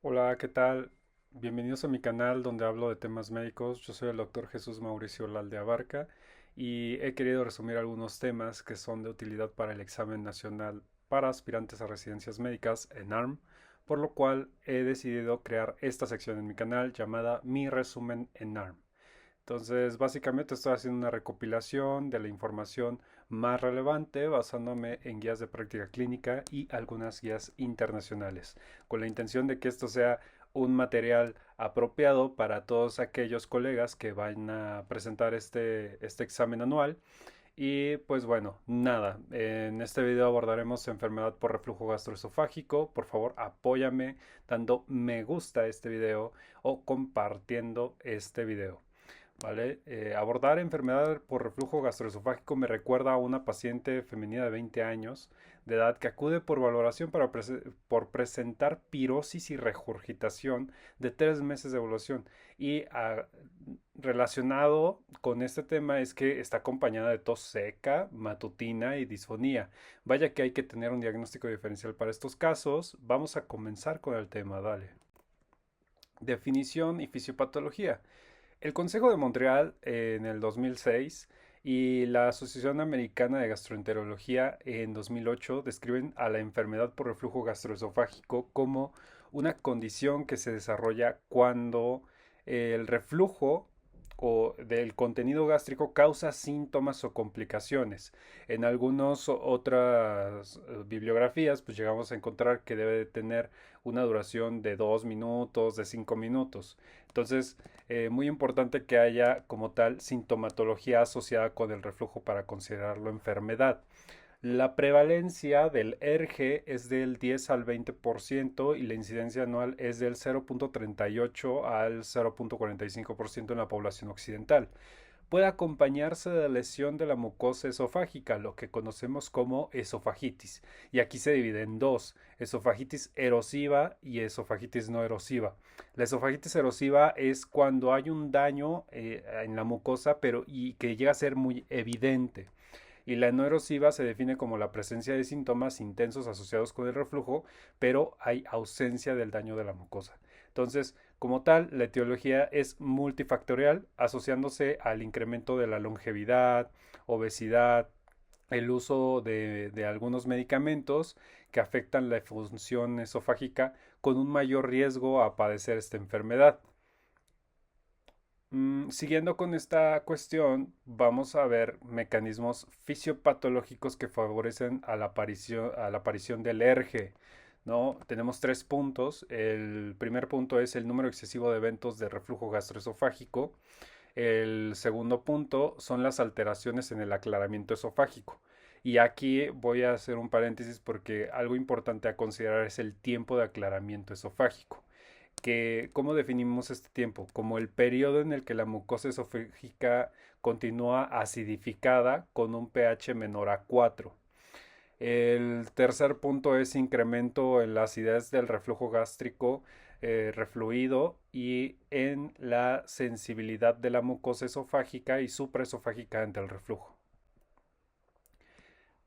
Hola, ¿qué tal? Bienvenidos a mi canal donde hablo de temas médicos. Yo soy el doctor Jesús Mauricio Lalde Abarca y he querido resumir algunos temas que son de utilidad para el examen nacional para aspirantes a residencias médicas en ARM, por lo cual he decidido crear esta sección en mi canal llamada Mi resumen en ARM. Entonces, básicamente estoy haciendo una recopilación de la información más relevante basándome en guías de práctica clínica y algunas guías internacionales, con la intención de que esto sea un material apropiado para todos aquellos colegas que van a presentar este examen anual. Y pues bueno, nada, en este video abordaremos enfermedad por reflujo gastroesofágico. Por favor, apóyame dando me gusta a este video o compartiendo este video. ¿Vale? Abordar enfermedad por reflujo gastroesofágico me recuerda a una paciente femenina de 20 años de edad que acude por valoración por presentar pirosis y regurgitación de 3 meses de evolución. Y relacionado con este tema es que está acompañada de tos seca, matutina y disfonía. Vaya que hay que tener un diagnóstico diferencial para estos casos. Vamos a comenzar con el tema, dale. Definición y fisiopatología. El Consejo de Montreal en el 2006 y la Asociación Americana de Gastroenterología en 2008 describen a la enfermedad por reflujo gastroesofágico como una condición que se desarrolla cuando el reflujo o del contenido gástrico causa síntomas o complicaciones. En algunas otras bibliografías, pues llegamos a encontrar que debe de tener una duración de 2 minutos, de 5 minutos. Entonces, muy importante que haya como tal sintomatología asociada con el reflujo para considerarlo enfermedad. La prevalencia del ERGE es del 10 al 20% y la incidencia anual es del 0.38 al 0.45% en la población occidental. Puede acompañarse de lesión de la mucosa esofágica, lo que conocemos como esofagitis. Y aquí se divide en dos, esofagitis erosiva y esofagitis no erosiva. La esofagitis erosiva es cuando hay un daño en la mucosa, pero y que llega a ser muy evidente. Y la no erosiva se define como la presencia de síntomas intensos asociados con el reflujo, pero hay ausencia del daño de la mucosa. Entonces, como tal, la etiología es multifactorial, asociándose al incremento de la longevidad, obesidad, el uso de algunos medicamentos que afectan la función esofágica con un mayor riesgo a padecer esta enfermedad. Siguiendo con esta cuestión, vamos a ver mecanismos fisiopatológicos que favorecen a la aparición del ERGE. ¿No? Tenemos tres puntos. El primer punto es el número excesivo de eventos de reflujo gastroesofágico. El segundo punto son las alteraciones en el aclaramiento esofágico. Y aquí voy a hacer un paréntesis porque algo importante a considerar es el tiempo de aclaramiento esofágico que, ¿cómo definimos este tiempo? Como el periodo en el que la mucosa esofágica continúa acidificada con un pH menor a 4. El tercer punto es incremento en la acidez del reflujo gástrico refluido y en la sensibilidad de la mucosa esofágica y supraesofágica ante el reflujo.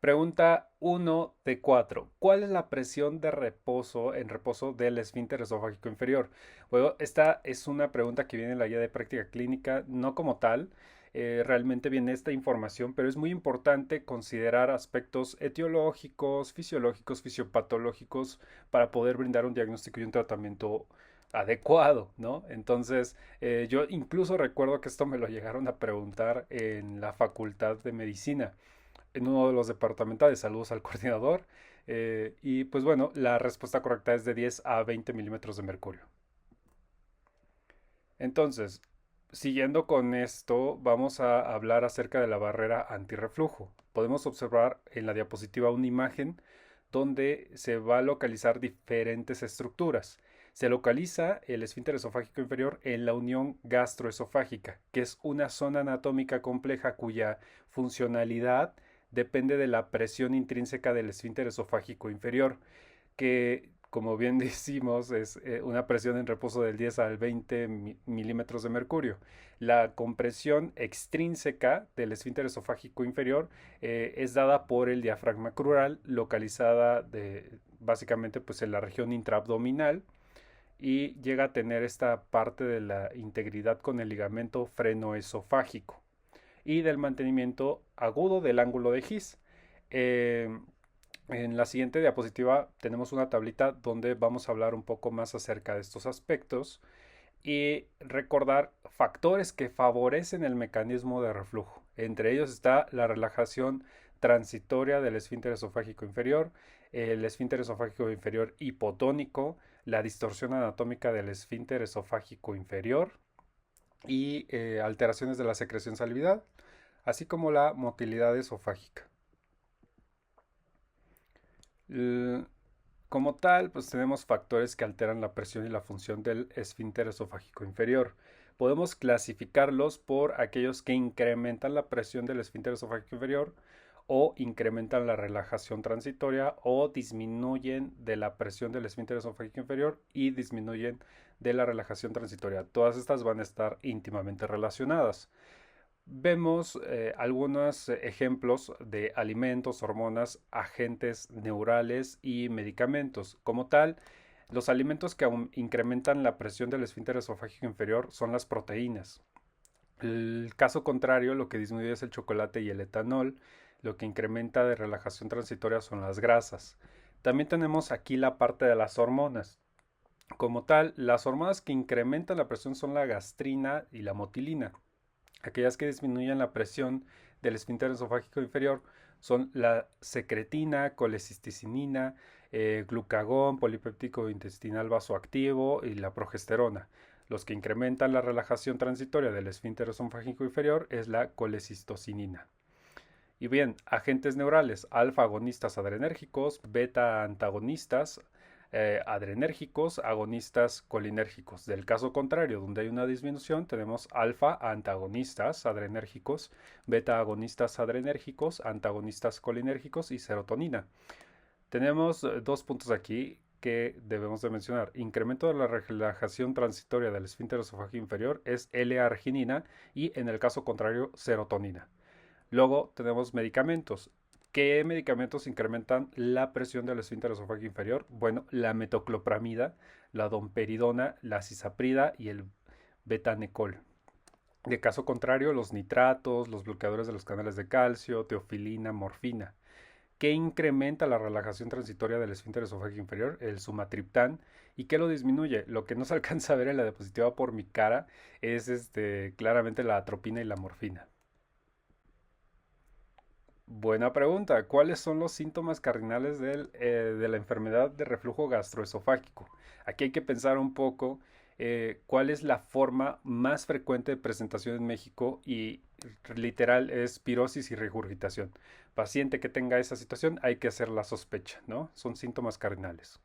Pregunta 1 de 4. ¿Cuál es la presión de reposo en reposo del esfínter esofágico inferior? Bueno, esta es una pregunta que viene en la guía de práctica clínica, no como tal. Realmente viene esta información, pero es muy importante considerar aspectos etiológicos, fisiológicos, fisiopatológicos para poder brindar un diagnóstico y un tratamiento adecuado, ¿no? Entonces, yo incluso recuerdo que esto me lo llegaron a preguntar en la facultad de medicina en uno de los departamentales. Saludos al coordinador. Y pues bueno, la respuesta correcta es de 10 a 20 milímetros de mercurio. Entonces, siguiendo con esto, vamos a hablar acerca de la barrera antirreflujo. Podemos observar en la diapositiva una imagen donde se va a localizar diferentes estructuras. Se localiza el esfínter esofágico inferior en la unión gastroesofágica, que es una zona anatómica compleja cuya funcionalidad depende de la presión intrínseca del esfínter esofágico inferior, que como bien decimos es una presión en reposo del 10 al 20 milímetros de mercurio. La compresión extrínseca del esfínter esofágico inferior es dada por el diafragma crural localizada básicamente pues, en la región intraabdominal y llega a tener esta parte de la integridad con el ligamento frenoesofágico y del mantenimiento agudo del ángulo de His. Eh, en la siguiente diapositiva tenemos una tablita donde vamos a hablar un poco más acerca de estos aspectos y recordar factores que favorecen el mecanismo de reflujo. Entre ellos está la relajación transitoria del esfínter esofágico inferior, el esfínter esofágico inferior hipotónico, la distorsión anatómica del esfínter esofágico inferior y alteraciones de la secreción salival, así como la motilidad esofágica. Como tal, pues tenemos factores que alteran la presión y la función del esfínter esofágico inferior. Podemos clasificarlos por aquellos que incrementan la presión del esfínter esofágico inferior o incrementan la relajación transitoria o disminuyen de la presión del esfínter esofágico inferior y disminuyen de la relajación transitoria. Todas estas van a estar íntimamente relacionadas. Vemos algunos ejemplos de alimentos, hormonas, agentes neurales y medicamentos. Como tal, los alimentos que incrementan la presión del esfínter esofágico inferior son las proteínas. El caso contrario, lo que disminuye es el chocolate y el etanol. Lo que incrementa de relajación transitoria son las grasas. También tenemos aquí la parte de las hormonas. Como tal, las hormonas que incrementan la presión son la gastrina y la motilina. Aquellas que disminuyen la presión del esfínter esofágico inferior son la secretina, colecisticinina, glucagón, polipéptico intestinal vasoactivo y la progesterona. Los que incrementan la relajación transitoria del esfínter esofágico inferior es la colecistocinina. Y bien, agentes neurales, alfa agonistas adrenérgicos, beta antagonistas adrenérgicos, agonistas colinérgicos. Del caso contrario, donde hay una disminución, tenemos alfa antagonistas adrenérgicos, beta agonistas adrenérgicos, antagonistas colinérgicos y serotonina. Tenemos dos puntos aquí que debemos de mencionar. Incremento de la relajación transitoria del esfínter esofágico inferior es L-arginina y en el caso contrario serotonina. Luego tenemos medicamentos. ¿Qué medicamentos incrementan la presión del esfínter esofágico inferior? Bueno, la metoclopramida, la domperidona, la cisaprida y el betanecol. De caso contrario, los nitratos, los bloqueadores de los canales de calcio, teofilina, morfina. ¿Qué incrementa la relajación transitoria del esfínter esofágico inferior? El sumatriptán. ¿Y qué lo disminuye? Lo que no se alcanza a ver en la diapositiva por mi cara es claramente la atropina y la morfina. Buena pregunta. ¿Cuáles son los síntomas cardinales de la enfermedad de reflujo gastroesofágico? Aquí hay que pensar un poco cuál es la forma más frecuente de presentación en México y literal es pirosis y regurgitación. Paciente que tenga esa situación hay que hacer la sospecha, ¿no? Son síntomas cardinales.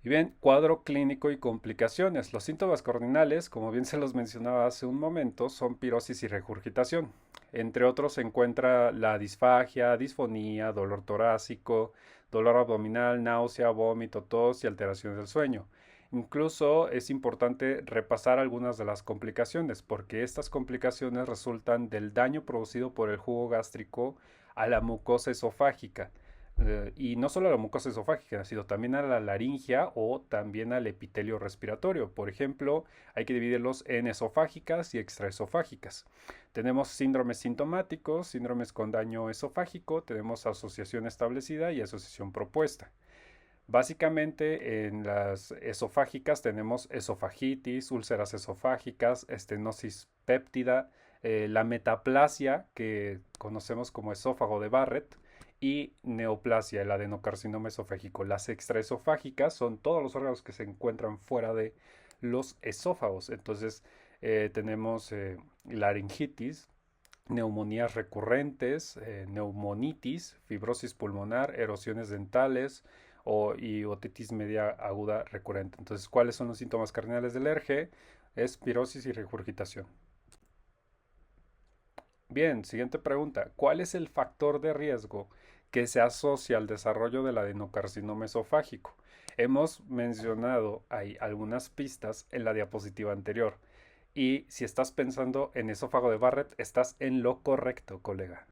Y bien, cuadro clínico y complicaciones. Los síntomas cardinales, como bien se los mencionaba hace un momento, son pirosis y regurgitación. Entre otros se encuentra la disfagia, disfonía, dolor torácico, dolor abdominal, náusea, vómito, tos y alteraciones del sueño. Incluso es importante repasar algunas de las complicaciones, porque estas complicaciones resultan del daño producido por el jugo gástrico a la mucosa esofágica. Y no solo a la mucosa esofágica, sino también a la laringia o también al epitelio respiratorio. Por ejemplo, hay que dividirlos en esofágicas y extraesofágicas. Tenemos síndromes sintomáticos, síndromes con daño esofágico, tenemos asociación establecida y asociación propuesta. Básicamente en las esofágicas tenemos esofagitis, úlceras esofágicas, estenosis péptida, la metaplasia que conocemos como esófago de Barrett y neoplasia, el adenocarcinoma esofágico. Las extraesofágicas son todos los órganos que se encuentran fuera de los esófagos. Entonces tenemos laringitis, neumonías recurrentes, neumonitis, fibrosis pulmonar, erosiones dentales y otitis media aguda recurrente. Entonces, ¿cuáles son los síntomas cardinales del ERG? Es pirosis y regurgitación. Bien, siguiente pregunta. ¿Cuál es el factor de riesgo que se asocia al desarrollo del adenocarcinoma esofágico? Hemos mencionado ahí algunas pistas en la diapositiva anterior. Y si estás pensando en esófago de Barrett, estás en lo correcto, colega.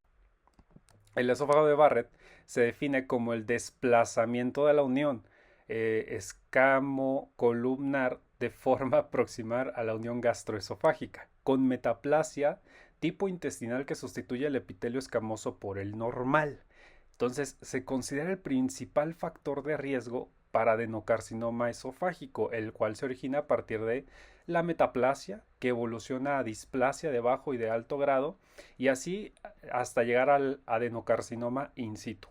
El esófago de Barrett se define como el desplazamiento de la unión escamo columnar de forma proximal a la unión gastroesofágica, con metaplasia tipo intestinal que sustituye el epitelio escamoso por el normal. Entonces, se considera el principal factor de riesgo para adenocarcinoma esofágico, el cual se origina a partir de la metaplasia, que evoluciona a displasia de bajo y de alto grado, y así hasta llegar al adenocarcinoma in situ.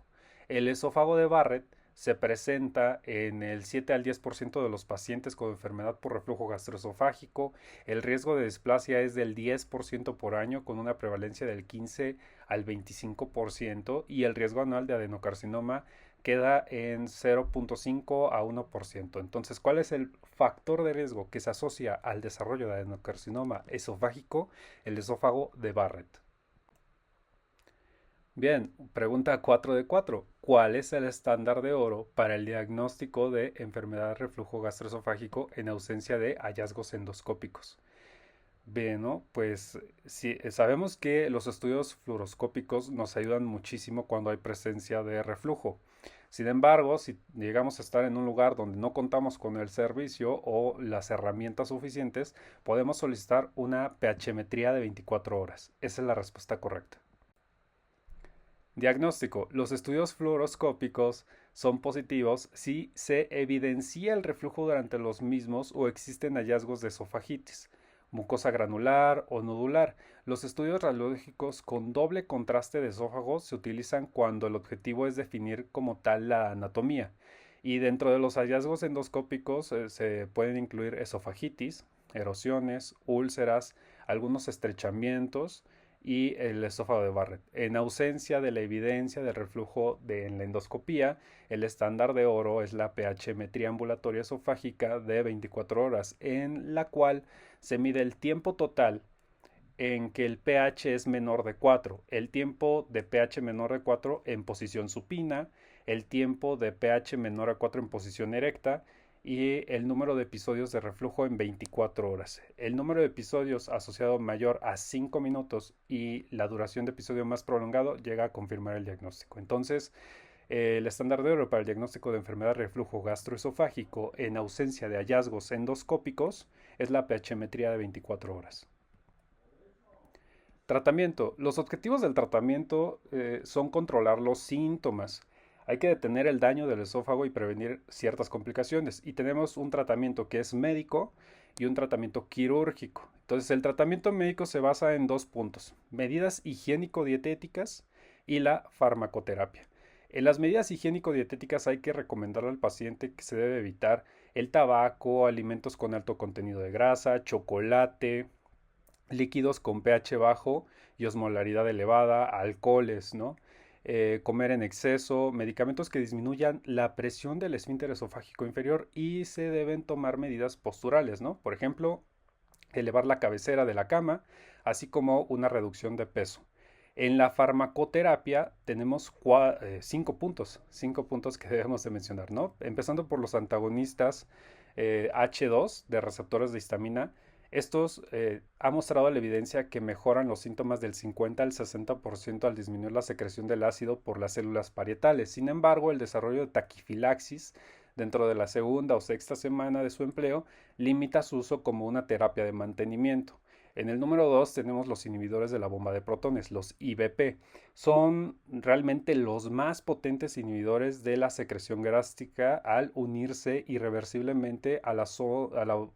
El esófago de Barrett se presenta en el 7 al 10% de los pacientes con enfermedad por reflujo gastroesofágico. El riesgo de displasia es del 10% por año, con una prevalencia del 15 al 25%, y el riesgo anual de adenocarcinoma queda en 0.5 a 1%. Entonces, ¿cuál es el factor de riesgo que se asocia al desarrollo de adenocarcinoma esofágico? El esófago de Barrett. Bien, pregunta 4 de 4. ¿Cuál es el estándar de oro para el diagnóstico de enfermedad de reflujo gastroesofágico en ausencia de hallazgos endoscópicos? Bien, ¿no? Pues sí, sabemos que los estudios fluoroscópicos nos ayudan muchísimo cuando hay presencia de reflujo. Sin embargo, si llegamos a estar en un lugar donde no contamos con el servicio o las herramientas suficientes, podemos solicitar una pHmetría de 24 horas. Esa es la respuesta correcta. Diagnóstico. Los estudios fluoroscópicos son positivos si se evidencia el reflujo durante los mismos o existen hallazgos de esofagitis, mucosa granular o nodular. Los estudios radiológicos con doble contraste de esófago se utilizan cuando el objetivo es definir como tal la anatomía. Y dentro de los hallazgos endoscópicos se pueden incluir esofagitis, erosiones, úlceras, algunos estrechamientos y el esófago de Barrett. En ausencia de la evidencia del reflujo en la endoscopía, el estándar de oro es la pHmetría ambulatoria esofágica de 24 horas, en la cual se mide el tiempo total en que el pH es menor de 4, el tiempo de pH menor de 4 en posición supina, el tiempo de pH menor a 4 en posición erecta y el número de episodios de reflujo en 24 horas. El número de episodios asociado mayor a 5 minutos y la duración de episodio más prolongado llega a confirmar el diagnóstico. Entonces, el estándar de oro para el diagnóstico de enfermedad de reflujo gastroesofágico en ausencia de hallazgos endoscópicos es la pHmetría de 24 horas. Tratamiento. Los objetivos del tratamiento son controlar los síntomas. Hay que detener el daño del esófago y prevenir ciertas complicaciones. Y tenemos un tratamiento que es médico y un tratamiento quirúrgico. Entonces, el tratamiento médico se basa en dos puntos: medidas higiénico-dietéticas y la farmacoterapia. En las medidas higiénico-dietéticas hay que recomendarle al paciente que se debe evitar el tabaco, alimentos con alto contenido de grasa, chocolate, líquidos con pH bajo y osmolaridad elevada, alcoholes, ¿no? Comer en exceso, medicamentos que disminuyan la presión del esfínter esofágico inferior, y se deben tomar medidas posturales, ¿no? Por ejemplo, elevar la cabecera de la cama, así como una reducción de peso. En la farmacoterapia tenemos cinco puntos que debemos de mencionar, ¿no? Empezando por los antagonistas H2 de receptores de histamina. Estos ha mostrado la evidencia que mejoran los síntomas del 50 al 60% al disminuir la secreción del ácido por las células parietales. Sin embargo, el desarrollo de taquifilaxis dentro de la segunda o sexta semana de su empleo limita su uso como una terapia de mantenimiento. En el número 2 tenemos los inhibidores de la bomba de protones, los IBP. Son realmente los más potentes inhibidores de la secreción gástrica al unirse irreversiblemente a la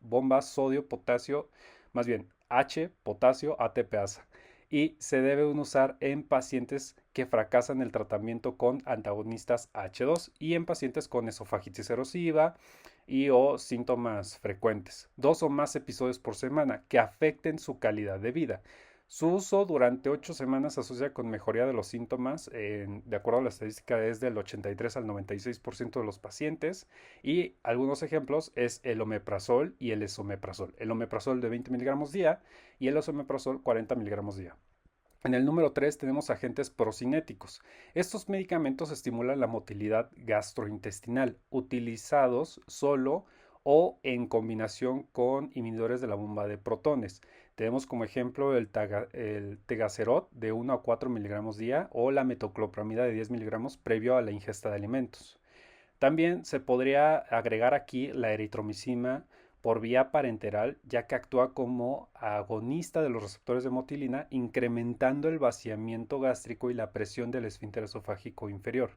bomba sodio-potasio, más bien H, potasio, ATPasa. Y se deben usar en pacientes que fracasan el tratamiento con antagonistas H2 y en pacientes con esofagitis erosiva y o síntomas frecuentes, 2 o más episodios por semana que afecten su calidad de vida. Su uso durante 8 semanas se asocia con mejoría de los síntomas, de acuerdo a la estadística es del 83 al 96% de los pacientes, y algunos ejemplos es el omeprazol y el esomeprazol. El omeprazol de 20 miligramos día y el esomeprazol 40 miligramos día. En el número 3 tenemos agentes procinéticos. Estos medicamentos estimulan la motilidad gastrointestinal, utilizados solo o en combinación con inhibidores de la bomba de protones. Tenemos como ejemplo el tegacerot de 1 a 4 miligramos día o la metoclopramida de 10 miligramos previo a la ingesta de alimentos. También se podría agregar aquí la eritromicina por vía parenteral, ya que actúa como agonista de los receptores de motilina, incrementando el vaciamiento gástrico y la presión del esfínter esofágico inferior.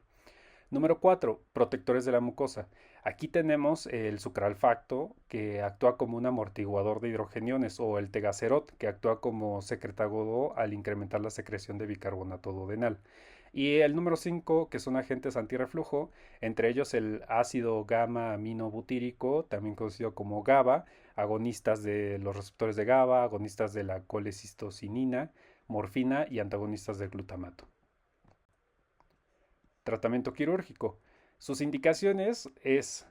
Número 4, protectores de la mucosa. Aquí tenemos el sucralfacto, que actúa como un amortiguador de hidrogeniones, o el tegacerot, que actúa como secretagogue al incrementar la secreción de bicarbonato duodenal. Y el número 5, que son agentes antirreflujo, entre ellos el ácido gamma aminobutírico, también conocido como GABA, agonistas de los receptores de GABA, agonistas de la colecistocinina, morfina y antagonistas del glutamato. Tratamiento quirúrgico. Sus indicaciones es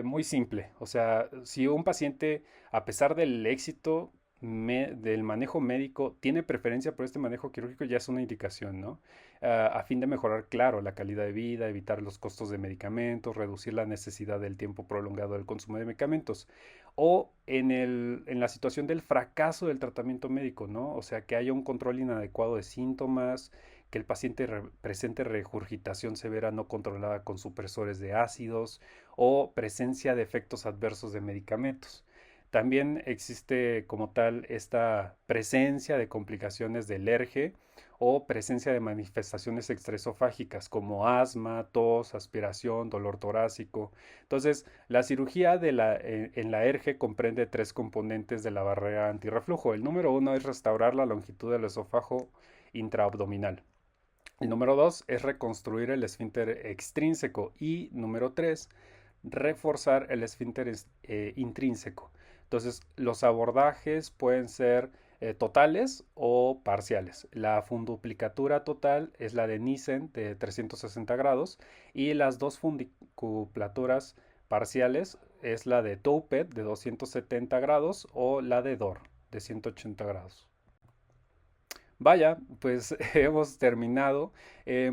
muy simple. O sea, si un paciente, a pesar del éxito del manejo médico, tiene preferencia por este manejo quirúrgico, ya es una indicación, ¿no? A fin de mejorar, claro, la calidad de vida, evitar los costos de medicamentos, reducir la necesidad del tiempo prolongado del consumo de medicamentos. O en la situación del fracaso del tratamiento médico, ¿no? O sea, que haya un control inadecuado de síntomas, que el paciente presente regurgitación severa no controlada con supresores de ácidos o presencia de efectos adversos de medicamentos. También existe como tal esta presencia de complicaciones del ERGE o presencia de manifestaciones extraesofágicas como asma, tos, aspiración, dolor torácico. Entonces, la cirugía en la ERGE comprende tres componentes de la barrera antirreflujo. El número uno es restaurar la longitud del esófago intraabdominal. El número 2 es reconstruir el esfínter extrínseco y número 3, reforzar el esfínter intrínseco. Entonces, los abordajes pueden ser totales o parciales. La funduplicatura total es la de Nissen de 360 grados y las dos fundicuplaturas parciales es la de Toupet de 270 grados o la de Dor de 180 grados. Vaya, pues hemos terminado.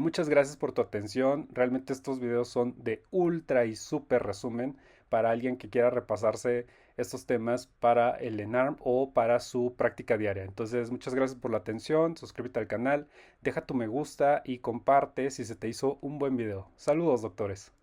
Muchas gracias por tu atención. Realmente estos videos son de ultra y súper resumen para alguien que quiera repasarse estos temas para el ENARM o para su práctica diaria. Entonces, muchas gracias por la atención. Suscríbete al canal, deja tu me gusta y comparte si se te hizo un buen video. Saludos, doctores.